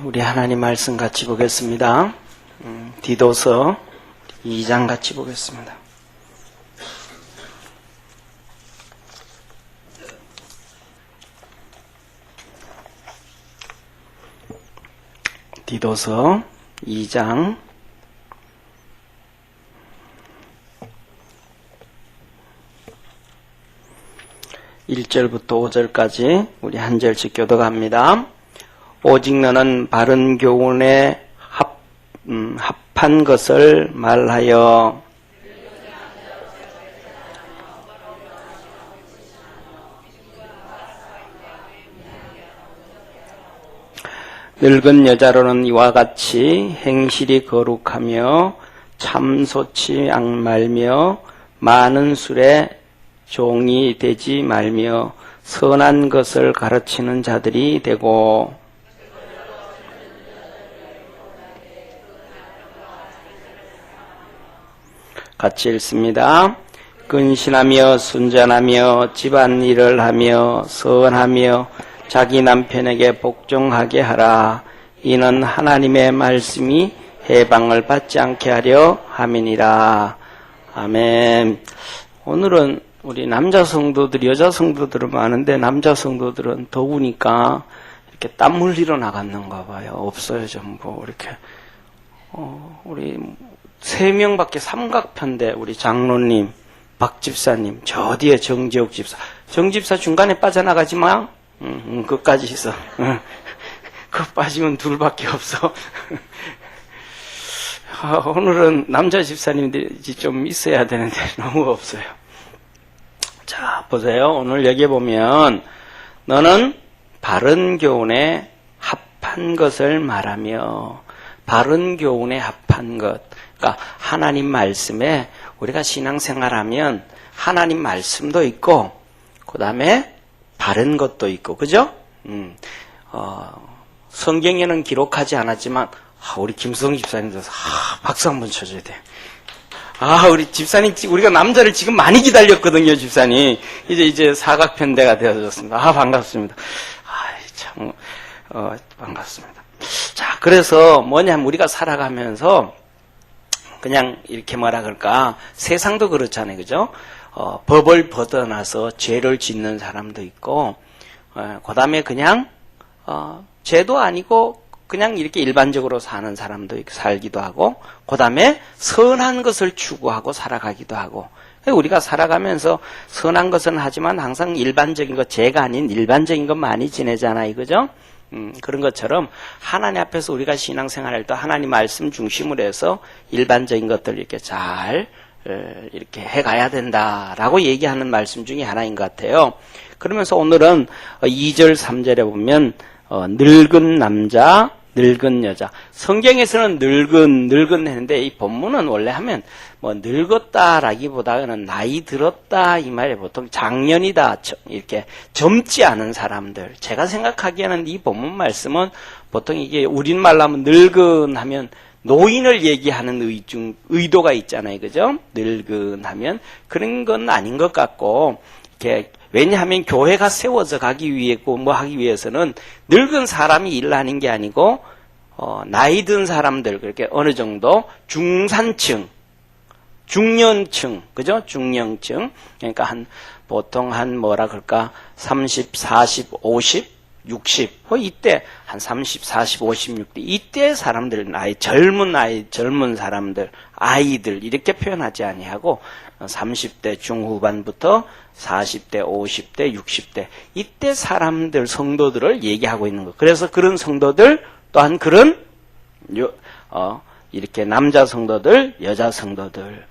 우리 하나님 말씀 같이 보겠습니다. 디도서 2장 같이 보겠습니다. 디도서 2장 1절부터 5절까지 우리 한 절씩 교독합니다. 오직 너는 바른 교훈에 합한 것을 말하여 늙은 여자로는 이와 같이 행실이 거룩하며 참소치 말며 많은 술에 종이 되지 말며 선한 것을 가르치는 자들이 되고 같이 읽습니다. 근신하며 순전하며 집안일을 하며 선하며 자기 남편에게 복종하게 하라. 이는 하나님의 말씀이 해방을 받지 않게 하려 함이니라. 아멘. 오늘은 우리 남자 성도들이 여자 성도들은 많은데 남자 성도들은 더우니까 이렇게 땀 흘리러 나갔는가 봐요. 없어요 전부. 이렇게 우리 3명밖에 삼각편대 우리 장로님, 박 집사님, 저 뒤에 정지옥 집사. 정 집사 중간에 빠져나가지 마. 끝까지 있어. 그거 빠지면 둘밖에 없어. 오늘은 남자 집사님들이 좀 있어야 되는데 너무 없어요. 자, 보세요. 오늘 여기 보면 너는 바른 교훈에 합한 것을 말하며 바른 교훈에 합한 것. 그러니까 하나님 말씀에 우리가 신앙생활하면 하나님 말씀도 있고 그 다음에 바른 것도 있고 그죠? 성경에는 기록하지 않았지만 우리 김성 집사님도 박수 한번 쳐줘야 돼. 우리 집사님 우리가 남자를 지금 많이 기다렸거든요. 집사님 이제 사각편대가 되어졌습니다. 반갑습니다. 참 반갑습니다. 자, 그래서 뭐냐면 우리가 살아가면서 그냥 이렇게 뭐라 그럴까 세상도 그렇잖아요. 그죠? 법을 벗어나서 죄를 짓는 사람도 있고 그 다음에 그냥 죄도 아니고 그냥 이렇게 일반적으로 사는 사람도 살기도 하고 그 다음에 선한 것을 추구하고 살아가기도 하고 우리가 살아가면서 선한 것은 하지만 항상 일반적인 것 죄가 아닌 일반적인 것 많이 지내잖아요. 그죠? 그런 것처럼 하나님 앞에서 우리가 신앙생활할 때 하나님 말씀 중심으로 해서 일반적인 것들 이렇게 잘 이렇게 해가야 된다라고 얘기하는 말씀 중에 하나인 것 같아요. 그러면서 오늘은 2절 3절에 보면 늙은 남자 늙은 여자. 성경에서는 늙은 했는데 이 본문은 원래 하면 뭐 늙었다라기보다는 나이 들었다 이 말에 보통 장년이다 이렇게 젊지 않은 사람들. 제가 생각하기에는 이 본문 말씀은 보통 이게 우리말로 하면 늙은 하면 노인을 얘기하는 의도가 있잖아요. 그죠? 늙은 하면 그런 건 아닌 것 같고 이렇게 왜냐하면 교회가 세워져 가기 위해고 뭐 하기 위해서는 늙은 사람이 일하는 게 아니고 나이 든 사람들 그렇게 어느 정도 중산층, 중년층, 그죠? 중년층. 그러니까 보통 뭐라 그럴까? 30, 40, 50, 60. 이때 한 30, 40, 50, 60대 이때 사람들 젊은 사람들, 아이들 이렇게 표현하지 아니하고 30대 중후반부터 40대, 50대, 60대 이때 사람들 성도들을 얘기하고 있는 거. 그래서 그런 성도들 또한 그런 이렇게 남자 성도들, 여자 성도들.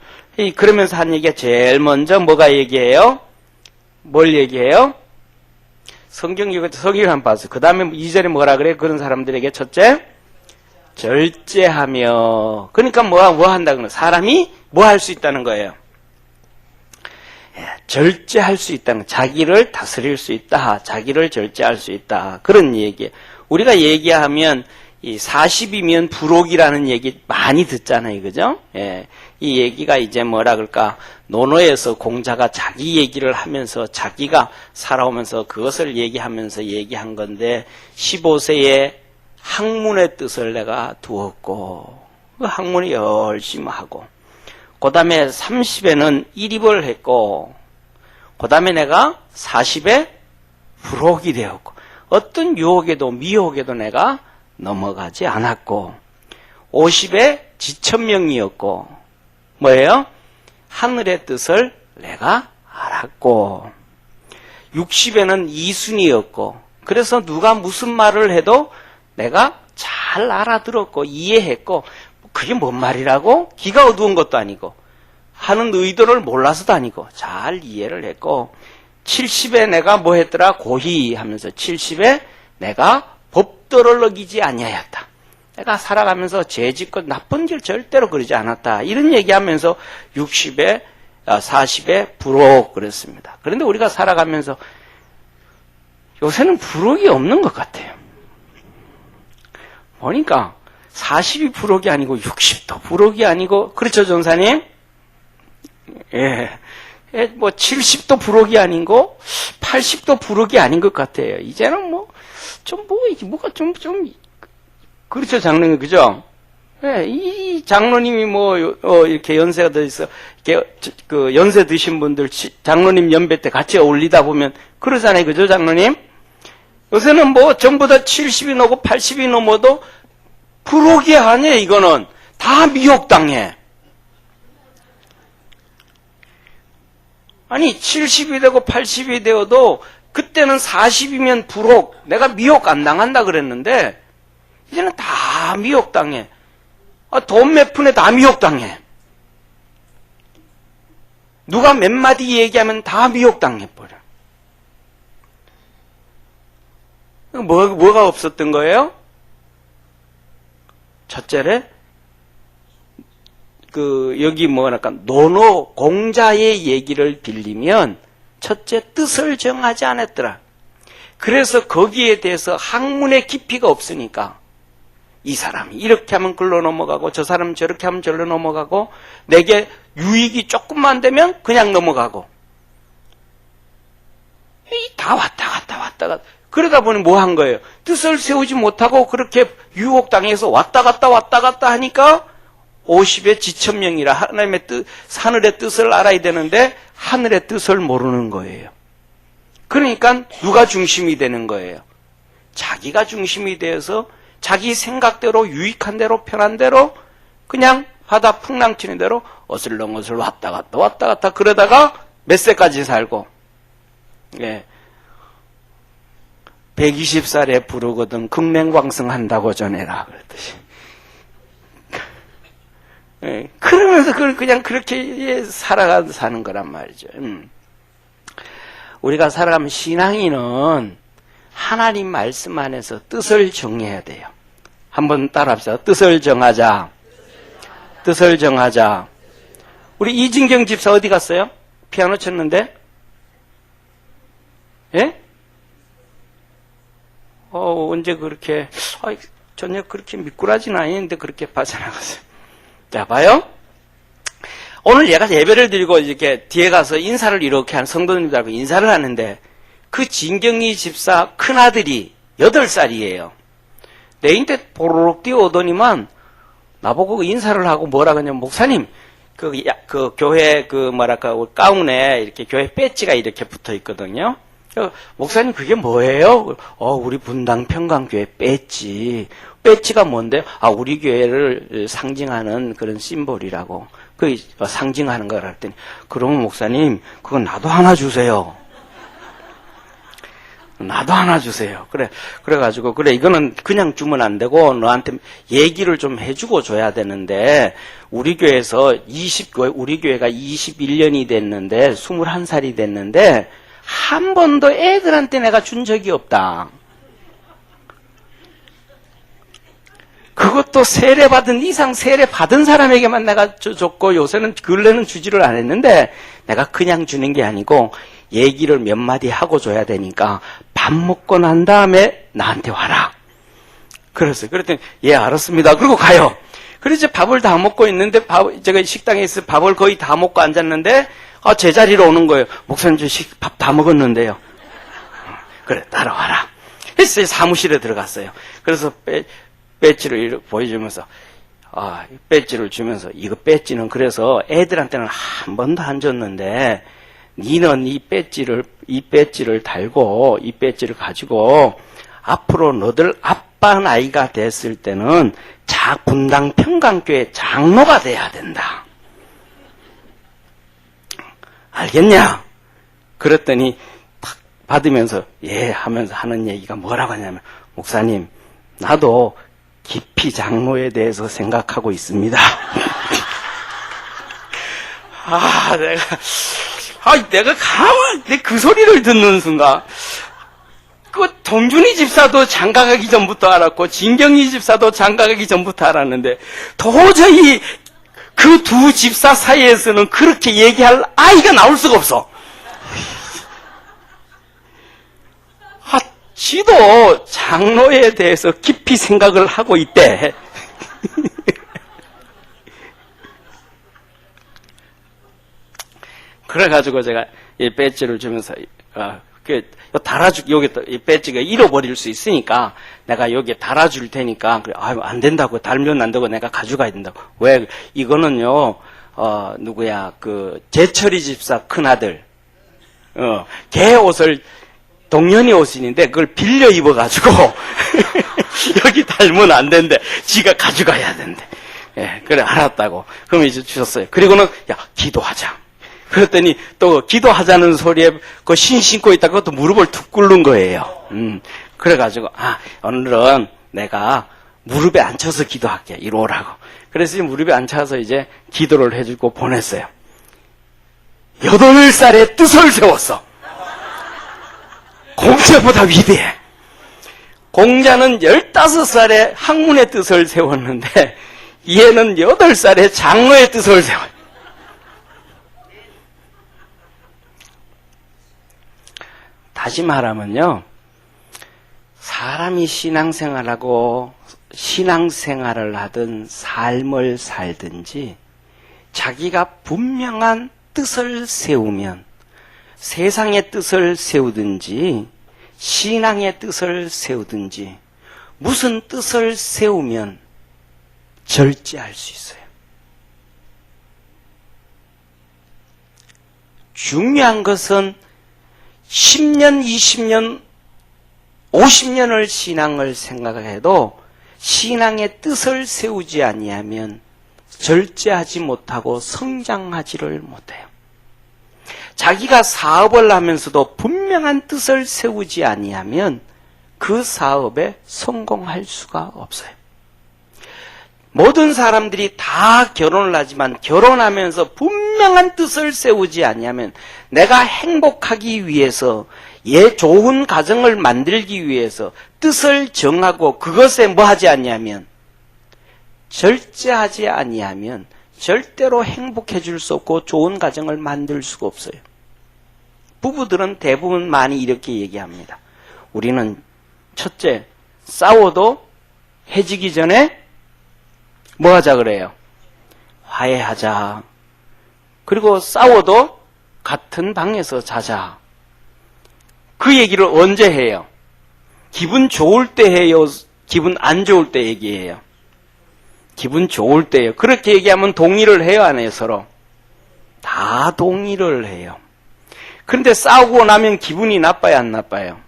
그러면서 한 얘기가 제일 먼저 뭐가 얘기해요? 뭘 얘기해요? 성경을 한번 봤어요. 그 다음에 2절에 뭐라 그래? 그런 사람들에게 첫째, 절제하며. 그러니까 뭐 한다 그러면 사람이 뭐 할 수 있다는 거예요? 절제할 수 있다는, 자기를 다스릴 수 있다. 자기를 절제할 수 있다. 그런 얘기. 우리가 얘기하면 이 40이면 부록이라는 얘기 많이 듣잖아요. 그죠? 이 얘기가 이제 뭐라 그럴까? 논어에서 공자가 자기 얘기를 하면서 자기가 살아오면서 그것을 얘기하면서 얘기한 건데 15세에 학문의 뜻을 내가 두었고, 그 학문이 열심히 하고, 그 다음에 30에는 일입을 했고, 그 다음에 내가 40에 불혹이 되었고, 어떤 유혹에도 미혹에도 내가 넘어가지 않았고, 50에 지천명이었고, 뭐예요? 하늘의 뜻을 내가 알았고, 60에는 이순이었고, 그래서 누가 무슨 말을 해도 내가 잘 알아들었고 이해했고, 그게 뭔 말이라고? 귀가 어두운 것도 아니고 하는 의도를 몰라서도 아니고 잘 이해를 했고, 70에 내가 뭐 했더라? 고희 하면서 70에 내가 법도를 어기지 아니하였다. 내가 살아가면서 죄짓고 나쁜 길 절대로 그러지 않았다. 이런 얘기하면서 60에 40에 불혹 그랬습니다. 그런데 우리가 살아가면서 요새는 불혹이 없는 것 같아요. 보니까 40이 불혹이 아니고 60도 불혹이 아니고, 그렇죠 전사님? 예. 뭐 70도 불혹이 아니고 80도 불혹이 아닌 것 같아요. 이제는 뭐가 좀 그렇죠 장로님, 그죠? 예, 이 장로님이 이렇게 연세가 더 있어, 이렇게 그 연세 드신 분들 장로님 연배 때 같이 어울리다 보면 그러잖아요, 그죠 장로님? 요새는 전부 다 70이 넘고 80이 넘어도 불혹이 아니에요. 이거는 다 미혹당해. 아니 70이 되고 80이 되어도 그때는 40이면 불혹, 내가 미혹 안 당한다 그랬는데 이제는 다 미혹당해. 돈 몇 푼에 다 미혹당해. 누가 몇 마디 얘기하면 다 미혹당해버려. 뭐가 없었던 거예요? 첫째래, 여기 노노 공자의 얘기를 빌리면 첫째 뜻을 정하지 않았더라. 그래서 거기에 대해서 학문의 깊이가 없으니까 이 사람이 이렇게 하면 글로 넘어가고 저 사람은 저렇게 하면 절로 넘어가고, 내게 유익이 조금만 되면 그냥 넘어가고, 다 왔다 갔다 그러다 보니 뭐 한 거예요? 뜻을 세우지 못하고 그렇게 유혹당해서 왔다 갔다 하니까 50의 지천명이라 하나님의 뜻, 하늘의 뜻을 알아야 되는데 하늘의 뜻을 모르는 거예요. 그러니까 누가 중심이 되는 거예요? 자기가 중심이 되어서 자기 생각대로 유익한 대로 편한 대로 그냥 바다 풍랑치는 대로 어슬렁어슬 왔다 갔다 그러다가 몇 세까지 살고, 예. 120살에 부르거든 극맹광성한다고 전해라 그랬듯이. 예, 그러면서 그냥 그렇게 사는 거란 말이죠. 우리가 살아가면 신앙인은 하나님 말씀 안에서 뜻을 정해야 돼요. 한번 따라합시다. 뜻을 정하자. 뜻을 정하자. 우리 이진경 집사 어디 갔어요? 피아노 쳤는데? 예? 언제 그렇게, 전혀 그렇게 미꾸라지는 아닌데 그렇게 빠져나갔어요. 자, 봐요. 오늘 얘가 예배를 드리고 이렇게 뒤에 가서 인사를 이렇게 한 성도님들하고 인사를 하는데, 그 진경이 집사 큰아들이 8살이에요. 내인데 보르륵 뛰어오더니만 나보고 인사를 하고 뭐라 그러냐면, 목사님, 그 교회 가운에 이렇게 교회 배지가 이렇게 붙어 있거든요. 목사님 그게 뭐예요? 우리 분당 평강교회 배지. 배지가 뭔데요? 우리 교회를 상징하는 그런 심볼이라고. 상징하는 거라 했더니, 그러면 목사님 그건 나도 하나 주세요. 나도 하나 주세요. 그래가지고, 이거는 그냥 주면 안 되고, 너한테 얘기를 좀 해주고 줘야 되는데, 우리 교회가 21년이 됐는데, 21살이 됐는데, 한 번도 애들한테 내가 준 적이 없다. 그것도 세례 받은 사람에게만 내가 줬고, 요새는 근래는 주지를 안 했는데, 내가 그냥 주는 게 아니고, 얘기를 몇 마디 하고 줘야 되니까 밥 먹고 난 다음에 나한테 와라. 그랬더니 예 알았습니다. 그리고 가요. 그래서 밥을 다 먹고 있는데, 제가 식당에 있어 밥을 거의 다 먹고 앉았는데 제 자리로 오는 거예요. 목사님 저 밥 다 먹었는데요. 그래 따라와라. 했어요. 사무실에 들어갔어요. 그래서 배지를 이렇게 보여주면서, 배지를 주면서, 이거 배지는 그래서 애들한테는 한 번도 안 줬는데, 니는 이 배지를 달고, 이 배지를 가지고, 앞으로 너들 아빠 나이가 됐을 때는 분당 평강교회 장로가 돼야 된다. 알겠냐? 그랬더니 탁 받으면서 예 하면서 하는 얘기가 뭐라고 하냐면, 목사님, 나도 깊이 장로에 대해서 생각하고 있습니다. 내가 가만히 그 소리를 듣는 순간, 동준이 집사도 장가가기 전부터 알았고, 진경이 집사도 장가가기 전부터 알았는데, 도저히 그 두 집사 사이에서는 그렇게 얘기할 아이가 나올 수가 없어. 지도 장로에 대해서 깊이 생각을 하고 있대. 그래가지고 제가 이 배지를 주면서, 여기 이 배지가 잃어버릴 수 있으니까 내가 여기에 달아줄 테니까, 안 된다고, 달면 안 되고 내가 가져가야 된다고. 왜? 이거는요, 재철이 집사 큰아들, 걔 옷을, 동년이 옷인데 그걸 빌려 입어가지고, 여기 달면 안 된대. 지가 가져가야 된대. 예, 그래, 알았다고. 그럼 이제 주셨어요. 그리고는, 기도하자. 그랬더니 또 기도하자는 소리에 그 신고 있다가 또 무릎을 툭 꿇는 거예요. 그래가지고, 오늘은 내가 무릎에 앉혀서 기도할게. 이리 오라고. 그래서 무릎에 앉혀서 이제 기도를 해주고 보냈어요. 8살에 뜻을 세웠어. 공자보다 위대해. 공자는 15살에 학문의 뜻을 세웠는데, 얘는 8살에 장로의 뜻을 세워요. 다시 말하면요, 사람이 신앙생활을 하든 삶을 살든지 자기가 분명한 뜻을 세우면, 세상의 뜻을 세우든지 신앙의 뜻을 세우든지 무슨 뜻을 세우면 절제할 수 있어요. 중요한 것은 10년, 20년, 50년을 신앙을 생각해도 신앙의 뜻을 세우지 아니하면 절제하지 못하고 성장하지를 못해요. 자기가 사업을 하면서도 분명한 뜻을 세우지 아니하면 그 사업에 성공할 수가 없어요. 모든 사람들이 다 결혼을 하지만 결혼하면서 분명한 뜻을 세우지 아니하면, 내가 행복하기 위해서, 좋은 가정을 만들기 위해서 뜻을 정하고 그것에 뭐 하지 아니하면, 절제하지 아니하면 절대로 행복해질 수 없고 좋은 가정을 만들 수가 없어요. 부부들은 대부분 많이 이렇게 얘기합니다. 우리는 첫째, 싸워도 해지기 전에 뭐 하자 그래요? 화해하자. 그리고 싸워도 같은 방에서 자자. 그 얘기를 언제 해요? 기분 좋을 때 해요? 기분 안 좋을 때 얘기해요? 기분 좋을 때예요. 그렇게 얘기하면 동의를 해요, 안 해요, 서로? 다 동의를 해요. 그런데 싸우고 나면 기분이 나빠요, 안 나빠요?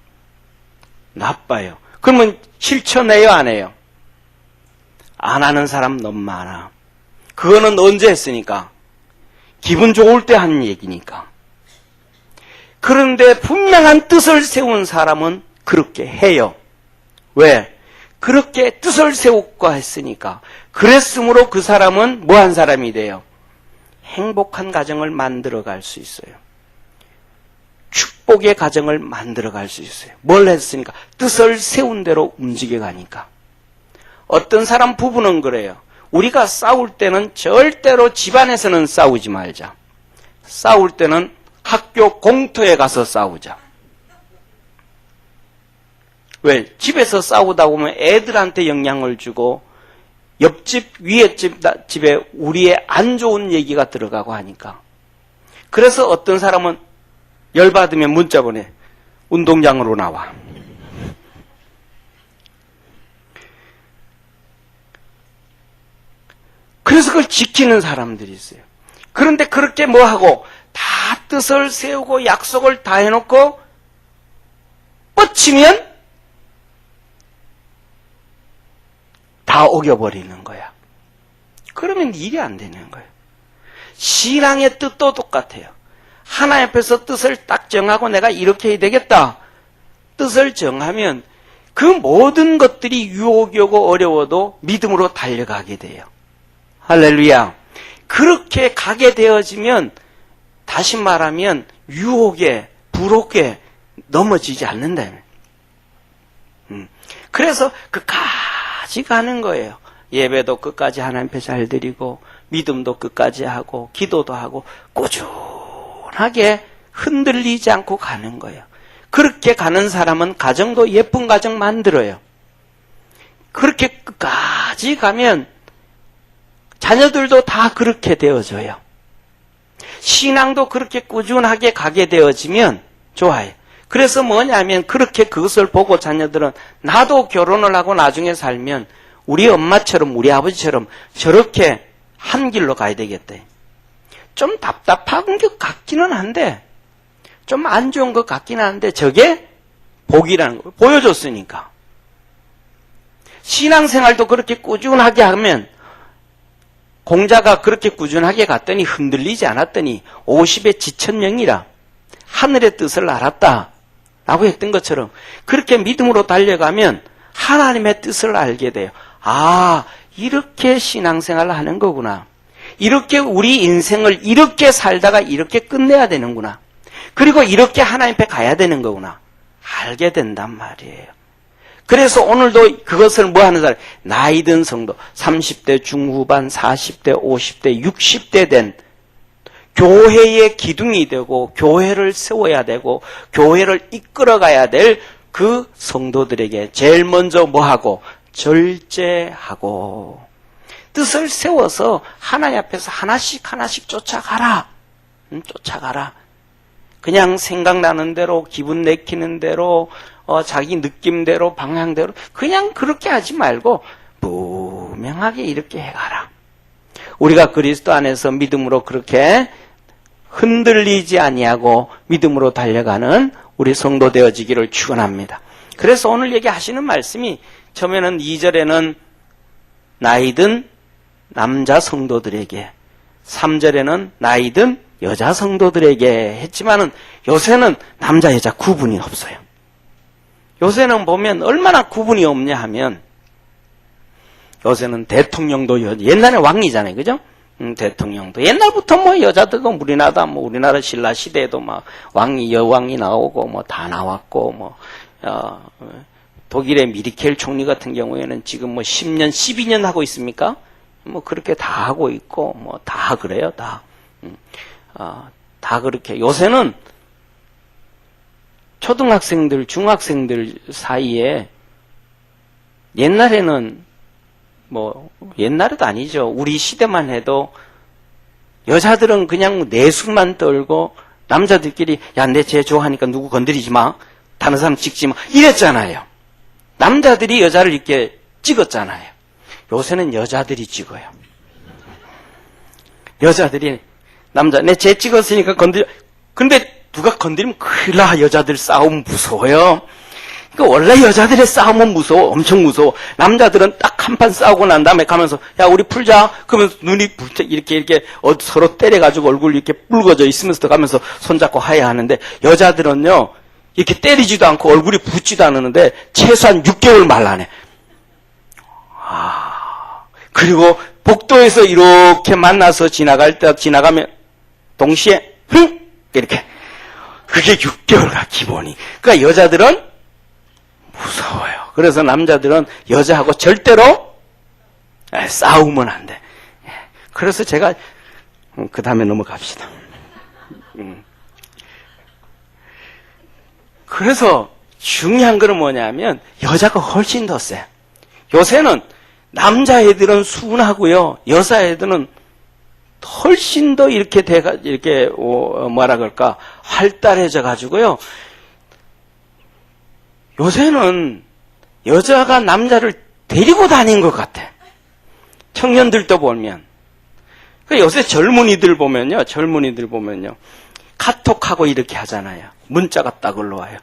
나빠요. 그러면 실천해요, 안 해요? 안 하는 사람 너무 많아. 그거는 언제 했으니까? 기분 좋을 때 하는 얘기니까. 그런데 분명한 뜻을 세운 사람은 그렇게 해요. 왜? 그렇게 뜻을 세우고 했으니까. 그랬으므로 그 사람은 뭐 한 사람이 돼요? 행복한 가정을 만들어갈 수 있어요. 축복의 가정을 만들어갈 수 있어요. 뭘 했으니까? 뜻을 세운 대로 움직여가니까. 어떤 사람 부부는 그래요. 우리가 싸울 때는 절대로 집안에서는 싸우지 말자. 싸울 때는 학교 공터에 가서 싸우자. 왜? 집에서 싸우다 보면 애들한테 영향을 주고 옆집, 위에 집에 우리의 안 좋은 얘기가 들어가고 하니까. 그래서 어떤 사람은 열받으면 문자 보내. 운동장으로 나와. 그래서 그걸 지키는 사람들이 있어요. 그런데 그렇게 뭐하고 다 뜻을 세우고 약속을 다 해놓고 뻗치면 다 어겨버리는 거야. 그러면 일이 안 되는 거예요. 신앙의 뜻도 똑같아요. 하나님 앞에서 뜻을 딱 정하고 내가 이렇게 해야 되겠다. 뜻을 정하면 그 모든 것들이 유혹이 오고 어려워도 믿음으로 달려가게 돼요. 할렐루야. 그렇게 가게 되어지면 다시 말하면 유혹에 불혹에 넘어지지 않는다. 그래서 끝까지 가는 거예요. 예배도 끝까지 하나님 앞에 잘 드리고 믿음도 끝까지 하고 기도도 하고 꾸준하게 흔들리지 않고 가는 거예요. 그렇게 가는 사람은 가정도 예쁜 가정 만들어요. 그렇게 끝까지 가면 자녀들도 다 그렇게 되어져요. 신앙도 그렇게 꾸준하게 가게 되어지면 좋아요. 그래서 뭐냐면 그렇게 그것을 보고 자녀들은 나도 결혼을 하고 나중에 살면 우리 엄마처럼 우리 아버지처럼 저렇게 한 길로 가야 되겠대. 좀 답답한 것 같기는 한데 좀 안 좋은 것 같기는 한데 저게 복이라는 걸 보여줬으니까. 신앙생활도 그렇게 꾸준하게 하면 공자가 그렇게 꾸준하게 갔더니 흔들리지 않았더니 50에 지천명이라 하늘의 뜻을 알았다 라고 했던 것처럼 그렇게 믿음으로 달려가면 하나님의 뜻을 알게 돼요. 아, 이렇게 신앙생활을 하는 거구나. 이렇게 우리 인생을 이렇게 살다가 이렇게 끝내야 되는구나. 그리고 이렇게 하나님 앞에 가야 되는 거구나. 알게 된단 말이에요. 그래서 오늘도 그것을 뭐 하는 사람? 나이 든 성도, 30대 중후반, 40대, 50대, 60대 된 교회의 기둥이 되고 교회를 세워야 되고 교회를 이끌어가야 될 그 성도들에게 제일 먼저 뭐하고? 절제하고 뜻을 세워서 하나님 앞에서 하나씩 하나씩 쫓아가라. 쫓아가라. 그냥 생각나는 대로 기분 내키는 대로 자기 느낌대로 방향대로 그냥 그렇게 하지 말고 분명하게 이렇게 해가라. 우리가 그리스도 안에서 믿음으로 그렇게 흔들리지 아니하고 믿음으로 달려가는 우리 성도 되어지기를 축원합니다. 그래서 오늘 얘기하시는 말씀이 처음에는 2절에는 나이든 남자 성도들에게 3절에는 나이든 여자 성도들에게 했지만은 요새는 남자 여자 구분이 없어요. 요새는 보면 얼마나 구분이 없냐 하면 요새는 대통령도 옛날에 왕이잖아요. 그죠? 대통령도 옛날부터 뭐 여자들도 우리나라 신라 시대에도 막 왕이 여왕이 나오고 뭐 다 나왔고 뭐 독일의 미리켈 총리 같은 경우에는 지금 뭐 10년 12년 하고 있습니까? 뭐 그렇게 다 하고 있고 뭐 다 그래요. 다 그렇게 요새는 초등학생들 중학생들 사이에 옛날에는 뭐 옛날에도 아니죠. 우리 시대만 해도 여자들은 그냥 내숭만 떨고 남자들끼리 야 내 쟤 좋아하니까 누구 건드리지 마. 다른 사람 찍지 마. 이랬잖아요. 남자들이 여자를 이렇게 찍었잖아요. 요새는 여자들이 찍어요. 여자들이 남자 내 쟤 찍었으니까 건드려. 근데 누가 건드리면 큰일 나. 여자들 싸움 무서워요. 그러니까 원래 여자들의 싸움은 무서워. 엄청 무서워. 남자들은 딱 한 판 싸우고 난 다음에 가면서 야 우리 풀자. 그러면서 눈이 이렇게 서로 때려가지고 얼굴 이렇게 붉어져 있으면서 가면서 손잡고 하야하는데 여자들은요 이렇게 때리지도 않고 얼굴이 붓지도 않았는데 최소한 6개월 말라네. 그리고 복도에서 이렇게 만나서 지나가면 동시에 이렇게 그게 6개월가 기본이. 그러니까 여자들은 무서워요. 그래서 남자들은 여자하고 절대로 싸우면 안 돼. 그래서 제가 그 다음에 넘어갑시다. 그래서 중요한 거는 뭐냐면 여자가 훨씬 더 세. 요새는 남자애들은 순하고요. 여자애들은 훨씬 더 이렇게 뭐라 그럴까 활달해져 가지고요. 요새는 여자가 남자를 데리고 다닌 것 같아. 청년들도 보면 요새 젊은이들 보면요, 카톡하고 이렇게 하잖아요. 문자가 딱 올라와요.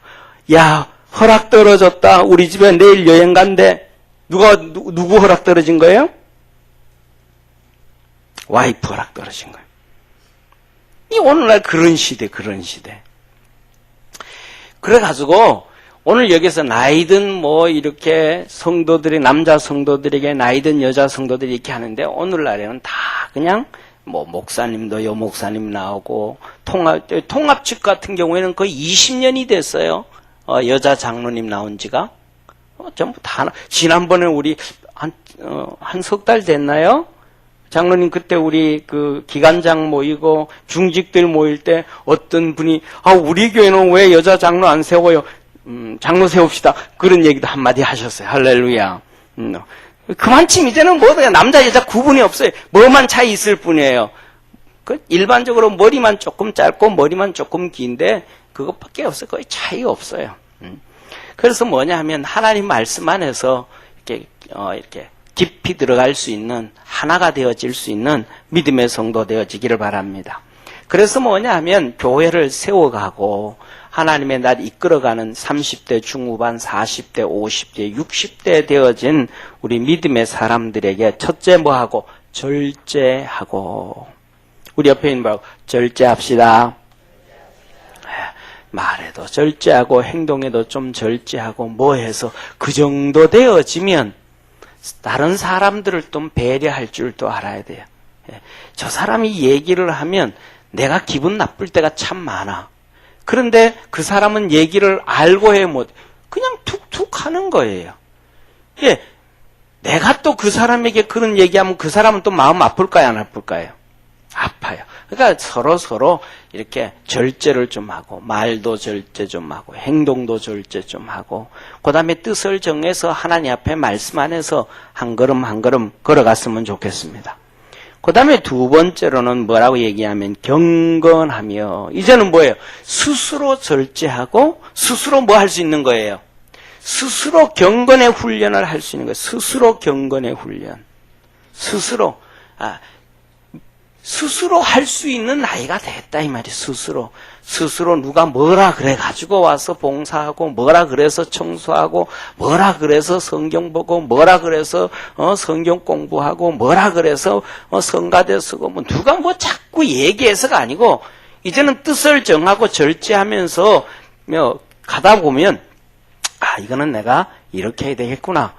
야, 허락 떨어졌다. 우리 집에 내일 여행 간대. 누구 허락 떨어진 거예요? 와이프 허락 떨어진 거예요. 이 오늘날 그런 시대. 그래가지고, 오늘 여기서 나이든 뭐 이렇게 성도들이, 남자 성도들에게 나이든 여자 성도들이 이렇게 하는데, 오늘날에는 다 그냥 뭐 목사님도 여목사님 나오고, 통합측 같은 경우에는 거의 20년이 됐어요. 여자 장로님 나온 지가. 전부 다, 지난번에 우리 한 석 달 됐나요? 장로님 그때 우리 그 기관장 모이고 중직들 모일 때 어떤 분이 우리 교회는 왜 여자 장로 안 세워요? 장로 세웁시다. 그런 얘기도 한마디 하셨어요. 할렐루야. 그만큼 이제는 뭐 남자 여자 구분이 없어요. 뭐만 차이 있을 뿐이에요. 일반적으로 머리만 조금 짧고 머리만 조금 긴데 그것밖에 없어요. 거의 차이가 없어요. 그래서 뭐냐 하면 하나님 말씀 안에서 이렇게 깊이 들어갈 수 있는, 하나가 되어질 수 있는 믿음의 성도 되어지기를 바랍니다. 그래서 뭐냐 하면 교회를 세워가고 하나님의 날 이끌어가는 30대 중후반, 40대, 50대, 60대 되어진 우리 믿음의 사람들에게 첫째 뭐하고? 절제하고. 우리 옆에 있는 분하고 절제합시다. 말에도 절제하고 행동에도 좀 절제하고 뭐 해서 그 정도 되어지면 다른 사람들을 좀 배려할 줄도 알아야 돼요. 저 사람이 얘기를 하면 내가 기분 나쁠 때가 참 많아. 그런데 그 사람은 얘기를 알고 해 못, 그냥 툭툭 하는 거예요. 예, 내가 또 그 사람에게 그런 얘기하면 그 사람은 또 마음 아플까요, 안 아플까요? 아파요. 그러니까 서로 이렇게 절제를 좀 하고, 말도 절제 좀 하고, 행동도 절제 좀 하고, 그 다음에 뜻을 정해서 하나님 앞에 말씀 안에서 한 걸음 한 걸음 걸어갔으면 좋겠습니다. 그 다음에 두 번째로는 뭐라고 얘기하면 경건하며, 이제는 뭐예요? 스스로 절제하고 스스로 뭐 할 수 있는 거예요? 스스로 경건의 훈련을 할 수 있는 거예요. 스스로 경건의 훈련. 스스로 할 수 있는 나이가 됐다 이 말이에요. 스스로 누가 뭐라 그래 가지고 와서 봉사하고, 뭐라 그래서 청소하고, 뭐라 그래서 성경 보고, 뭐라 그래서 성경 공부하고, 뭐라 그래서 성가대 쓰고, 뭐 누가 뭐 자꾸 얘기해서가 아니고, 이제는 뜻을 정하고 절제하면서 가다 보면 이거는 내가 이렇게 해야 되겠구나.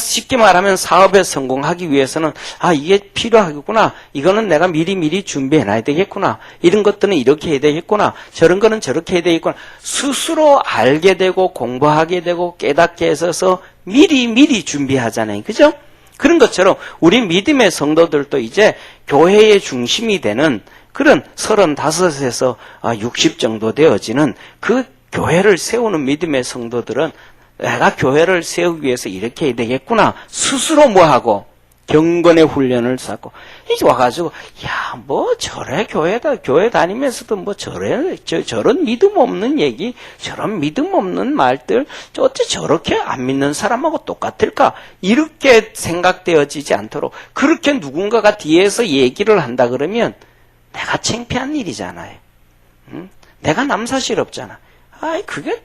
쉽게 말하면 사업에 성공하기 위해서는 이게 필요하겠구나. 이거는 내가 미리 준비해놔야 되겠구나. 이런 것들은 이렇게 해야 되겠구나. 저런 거는 저렇게 해야 되겠구나. 스스로 알게 되고 공부하게 되고 깨닫게 해서 미리 준비하잖아요. 그죠? 그런 것처럼 우리 믿음의 성도들도 이제 교회의 중심이 되는 그런 35에서 60 정도 되어지는 그 교회를 세우는 믿음의 성도들은 내가 교회를 세우기 위해서 이렇게 해야 되겠구나. 스스로 뭐하고? 경건의 훈련을 쌓고. 이제 와가지고, 저래, 교회 다니면서도 저런 믿음 없는 얘기, 저런 믿음 없는 말들, 어째 저렇게 안 믿는 사람하고 똑같을까? 이렇게 생각되어지지 않도록, 그렇게 누군가가 뒤에서 얘기를 한다 그러면, 내가 창피한 일이잖아요. 응? 내가 남사실 없잖아. 그게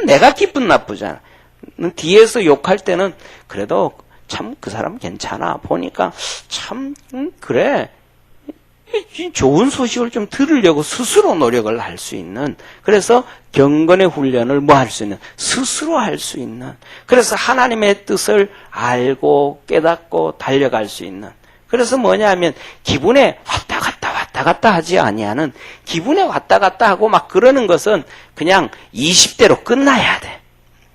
내가 기분 나쁘잖아. 뒤에서 욕할 때는 그래도 참 그 사람 괜찮아. 보니까 참 그래. 좋은 소식을 좀 들으려고 스스로 노력을 할 수 있는, 그래서 경건의 훈련을 뭐 할 수 있는, 스스로 할 수 있는, 그래서 하나님의 뜻을 알고 깨닫고 달려갈 수 있는, 그래서 뭐냐 하면 기분에 왔다 갔다 하지 아니하는, 기분에 왔다 갔다 하고 막 그러는 것은 그냥 20대로 끝나야 돼.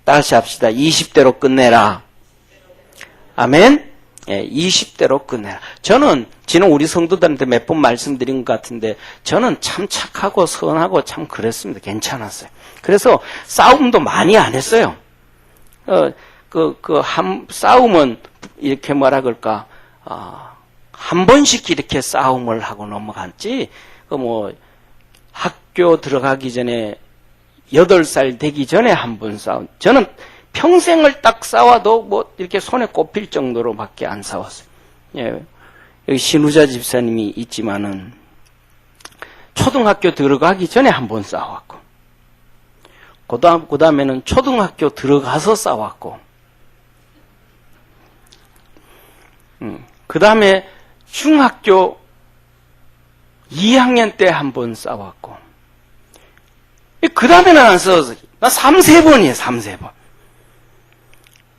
다시 합시다. 20대로 끝내라. 아멘. 20대로 끝내라. 저는 지난 우리 성도들한테 몇 번 말씀드린 것 같은데, 저는 참 착하고 선하고 참 그랬습니다. 괜찮았어요. 그래서 싸움도 많이 안 했어요. 싸움은 이렇게 뭐라 그럴까, 한 번씩 이렇게 싸움을 하고 넘어갔지, 학교 들어가기 전에 8살 되기 전에 한 번 싸운, 저는 평생을 딱 싸워도 이렇게 손에 꼽힐 정도로밖에 안 싸웠어요. 예. 여기 신우자 집사님이 있지만은 초등학교 들어가기 전에 한 번 싸웠고, 그 다음에는 초등학교 들어가서 싸웠고, 그 다음에 중학교 2학년 때 한 번 싸웠고, 그 다음에는 안 싸웠어. 나 3, 4번이에요, 3, 4번.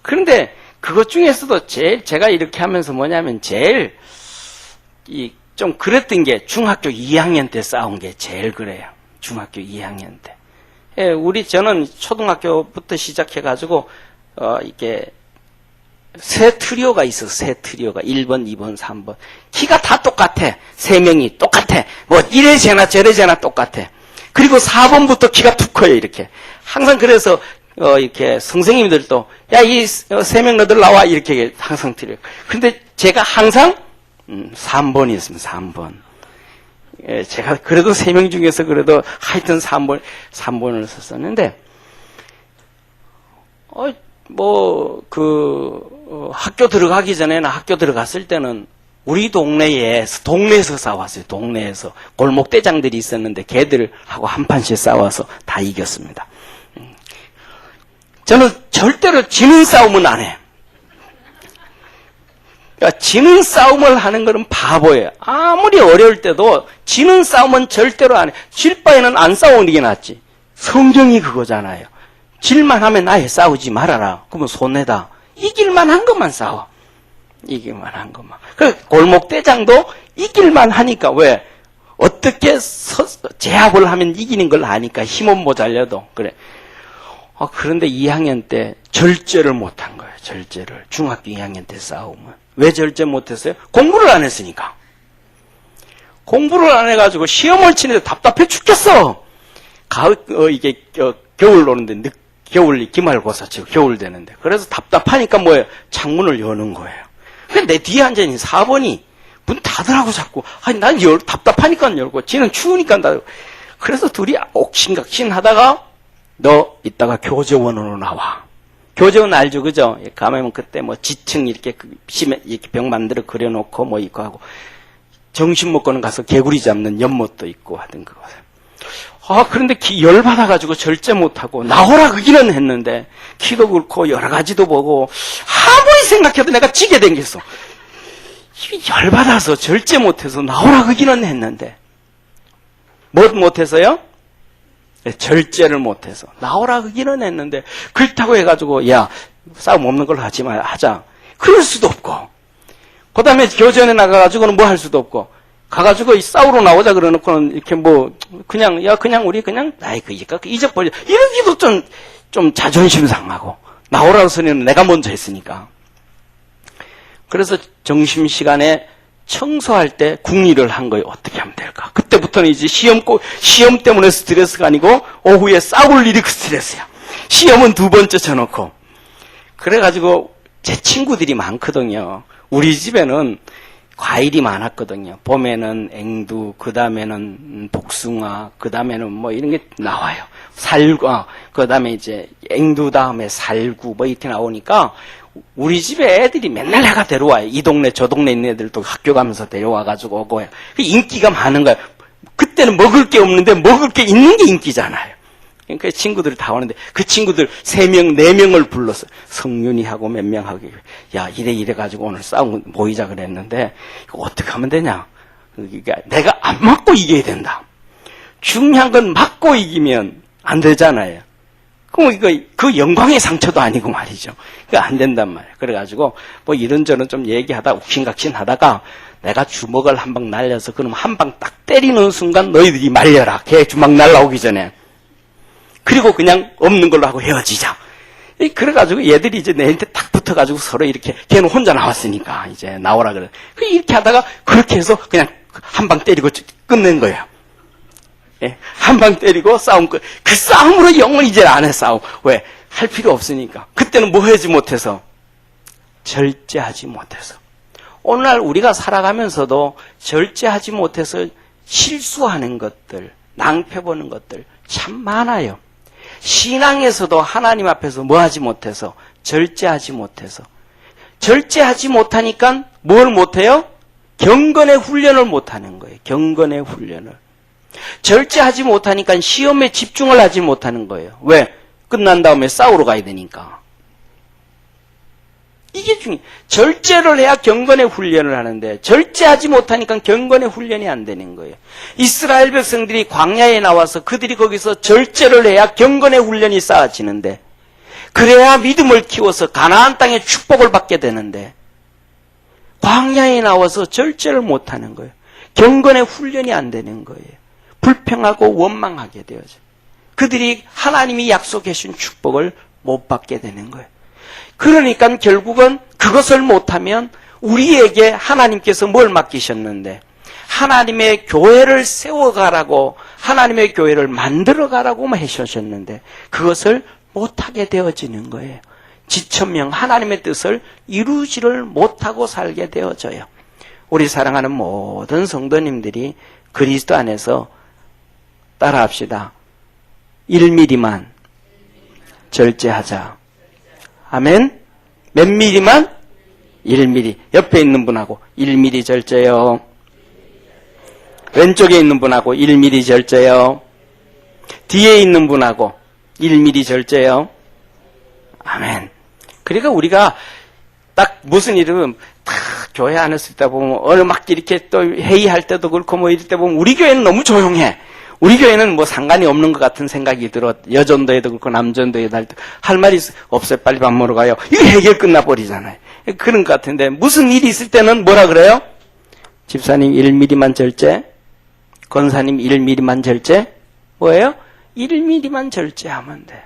그런데 그것 중에서도 제일 제가 이렇게 하면서 뭐냐면 제일 좀 그랬던 게 중학교 2학년 때 싸운 게 제일 그래요. 중학교 2학년 때. 예, 저는 초등학교부터 시작해가지고, 이게, 세 트리오가 있어, 세 트리오가. 1번, 2번, 3번. 키가 다 똑같아. 3명이 똑같아. 뭐, 이래저래나 저래저래나 똑같아. 그리고 4번부터 키가 툭 커요, 이렇게. 항상 그래서, 이렇게 선생님들도, 야, 이 3명 너들 나와. 이렇게 항상 드려요. 근데 제가 항상, 3번이었습니다, 3번. 예, 제가 그래도 3명 중에서 그래도 하여튼 3번을 썼었는데, 학교 들어가기 전에는 학교 들어갔을 때는 우리 동네에서 싸웠어요. 동네에서. 골목대장들이 있었는데 걔들하고 한 판씩 싸워서 다 이겼습니다. 저는 절대로 지는 싸움은 안 해요. 그러니까 지는 싸움을 하는 것은 바보예요. 아무리 어려울 때도 지는 싸움은 절대로 안 해. 질 바에는 안 싸우는 게 낫지. 성경이 그거잖아요. 질만 하면 아예 싸우지 말아라. 그러면 손해다. 이길만 한 것만 싸워. 이길만 한 것만. 그 골목대장도 이길만 하니까 왜? 어떻게 제압을 하면 이기는 걸 아니까 힘은 모자려도. 그래. 그런데 2학년 때 절제를 못한 거예요. 절제를. 중학교 2학년 때 싸우면. 왜 절제 못했어요? 공부를 안 했으니까. 공부를 안 해가지고 시험을 치는데 답답해 죽겠어. 겨울 오는데 겨울 기말고사 치고 겨울 되는데. 그래서 답답하니까 뭐예요? 창문을 여는 거예요. 근데 내 뒤에 앉아있는 4번이 문 닫으라고 자꾸. 아니, 난 답답하니까 열고, 지는 추우니까 닫고. 그래서 둘이 옥신각신 하다가 너 이따가 교재원으로 나와. 교재원 알죠, 그죠? 가면 그때 뭐 지층 이렇게 이렇게 병 만들어 그려놓고 뭐 있고 하고, 점심 먹고는 가서 개구리 잡는 연못도 있고 하던 그거. 그런데 열받아가지고 절제 못하고 나오라 그기는 했는데, 키도 그렇고 여러 가지도 보고, 아무리 생각해도 내가 지게 생겼어. 열받아서 절제 못해서 나오라 그기는 했는데, 뭐 못해서요? 절제를 못해서 나오라 그기는 했는데, 그렇다고 해가지고 야 싸움 없는 걸로 하자. 그럴 수도 없고, 그 다음에 교전에 나가가지고는 뭐 할 수도 없고, 가가지고 싸우러 나오자 그러놓고는 이렇게 뭐 그냥 우리 잊어버려 이러기도 좀 자존심 상하고, 나오라는 소리는 내가 먼저 했으니까. 그래서 점심시간에 청소할 때 궁리를 한 거예요. 어떻게 하면 될까? 그때부터는 이제 시험 때문에 스트레스가 아니고 오후에 싸울 일이 그 스트레스야. 시험은 2번째 쳐놓고. 그래가지고 제 친구들이 많거든요. 우리 집에는 과일이 많았거든요. 봄에는 앵두, 그 다음에는 복숭아, 그 다음에는 뭐 이런 게 나와요. 살구, 그 다음에 이제 앵두 다음에 살구 뭐 이렇게 나오니까 우리 집에 애들이 맨날 내가 데려와요. 이 동네 저 동네 있는 애들도 학교 가면서 데려와가지고 오고. 인기가 많은 거예요. 그때는 먹을 게 없는데 먹을 게 있는 게 인기잖아요. 그러니까 친구들이 다 오는데 그 친구들 3명, 4명을 불렀어요. 성윤이하고 몇 명하고. 야, 이래가지고 오늘 싸움 모이자 그랬는데, 이거 어떻게 하면 되냐? 그러니까 내가 안 맞고 이겨야 된다. 중요한 건 맞고 이기면 안 되잖아요. 그럼 그 영광의 상처도 아니고 말이죠. 그거 안 된단 말이에요. 그래가지고 뭐 이런저런 좀 얘기하다 욱신각신 하다가 내가 주먹을 한 방 날려서 그럼 한 방 딱 때리는 순간 너희들이 말려라. 걔 주먹 날라오기 전에. 그리고 그냥 없는 걸로 하고 헤어지자. 그래가지고 얘들이 이제 내한테 딱 붙어가지고 서로 이렇게, 걔는 혼자 나왔으니까 이제 나오라 그래. 이렇게 하다가 그렇게 해서 그냥 한 방 때리고 끝낸 거예요. 예, 한 방 때리고 싸움 끝. 그 싸움으로 영원히 이제 안 해, 싸움. 왜? 할 필요 없으니까. 그때는 뭐 하지 못해서? 절제하지 못해서. 오늘날 우리가 살아가면서도 절제하지 못해서 실수하는 것들, 낭패보는 것들 참 많아요. 신앙에서도 하나님 앞에서 뭐 하지 못해서? 절제하지 못해서. 절제하지 못하니까 뭘 못해요? 경건의 훈련을 못하는 거예요. 경건의 훈련을. 절제하지 못하니까 시험에 집중을 하지 못하는 거예요. 왜? 끝난 다음에 싸우러 가야 되니까. 이게 중요해요. 절제를 해야 경건의 훈련을 하는데 절제하지 못하니까 경건의 훈련이 안 되는 거예요. 이스라엘 백성들이 광야에 나와서 그들이 거기서 절제를 해야 경건의 훈련이 쌓아지는데 그래야 믿음을 키워서 가나안 땅의 축복을 받게 되는데 광야에 나와서 절제를 못하는 거예요. 경건의 훈련이 안 되는 거예요. 불평하고 원망하게 되어져. 그들이 하나님이 약속해 주신 축복을 못 받게 되는 거예요. 그러니까 결국은 그것을 못하면 우리에게 하나님께서 뭘 맡기셨는데 하나님의 교회를 세워가라고 하나님의 교회를 만들어가라고만 해주셨는데 그것을 못하게 되어지는 거예요. 지천명 하나님의 뜻을 이루지를 못하고 살게 되어져요. 우리 사랑하는 모든 성도님들이 그리스도 안에서 따라합시다. 1mm만 절제하자. 아멘. 몇 미리만? 1mm. 옆에 있는 분하고 1mm 절제요. 왼쪽에 있는 분하고 1mm 절제요. 뒤에 있는 분하고 1mm 절제요. 아멘. 그러니까 우리가 딱 무슨 일은 다 교회 안에서 있다 보면 어느 막 이렇게 또 회의할 때도 그렇고 뭐 이럴 때 보면 우리 교회는 너무 조용해. 우리 교회는 뭐 상관이 없는 것 같은 생각이 들어. 여전도에도 그렇고 남전도에도 할 말이 없어요. 빨리 밥 먹으러 가요. 이거 해결 끝나버리잖아요. 그런 것 같은데 무슨 일이 있을 때는 뭐라 그래요? 집사님 1mm만 절제, 권사님 1mm만 절제, 뭐예요? 1mm만 절제하면 돼.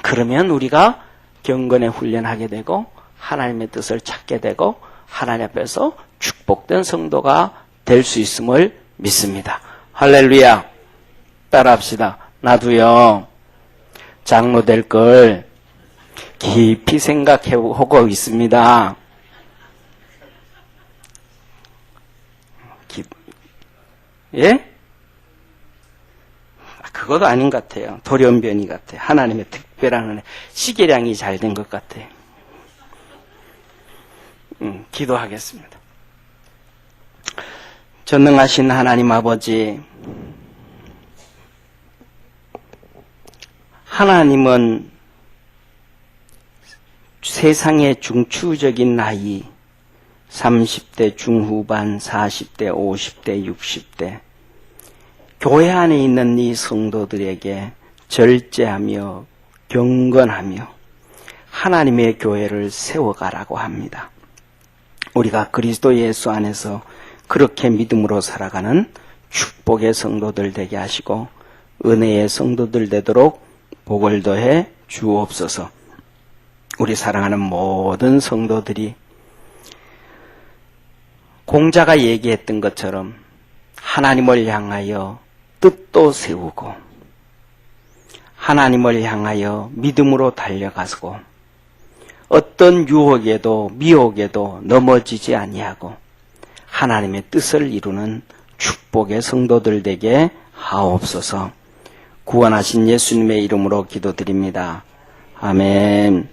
그러면 우리가 경건에 훈련하게 되고 하나님의 뜻을 찾게 되고 하나님 앞에서 축복된 성도가 될 수 있음을 믿습니다. 할렐루야. 따라합시다. 나도요 장로 될 걸 깊이 생각하고 있습니다. 예? 그것도 아닌 것 같아요. 돌연변이 같아요. 하나님의 특별한 은혜. 시계량이 잘 된 것 같아요. 기도하겠습니다. 전능하신 하나님 아버지, 하나님은 세상의 중추적인 나이 30대 중후반, 40대, 50대, 60대 교회 안에 있는 이 성도들에게 절제하며 경건하며 하나님의 교회를 세워가라고 합니다. 우리가 그리스도 예수 안에서 그렇게 믿음으로 살아가는 축복의 성도들 되게 하시고 은혜의 성도들 되도록 복을 더해 주옵소서. 우리 사랑하는 모든 성도들이 공자가 얘기했던 것처럼 하나님을 향하여 뜻도 세우고 하나님을 향하여 믿음으로 달려가고 어떤 유혹에도 미혹에도 넘어지지 아니하고 하나님의 뜻을 이루는 축복의 성도들 되게 하옵소서. 구원하신 예수님의 이름으로 기도드립니다. 아멘.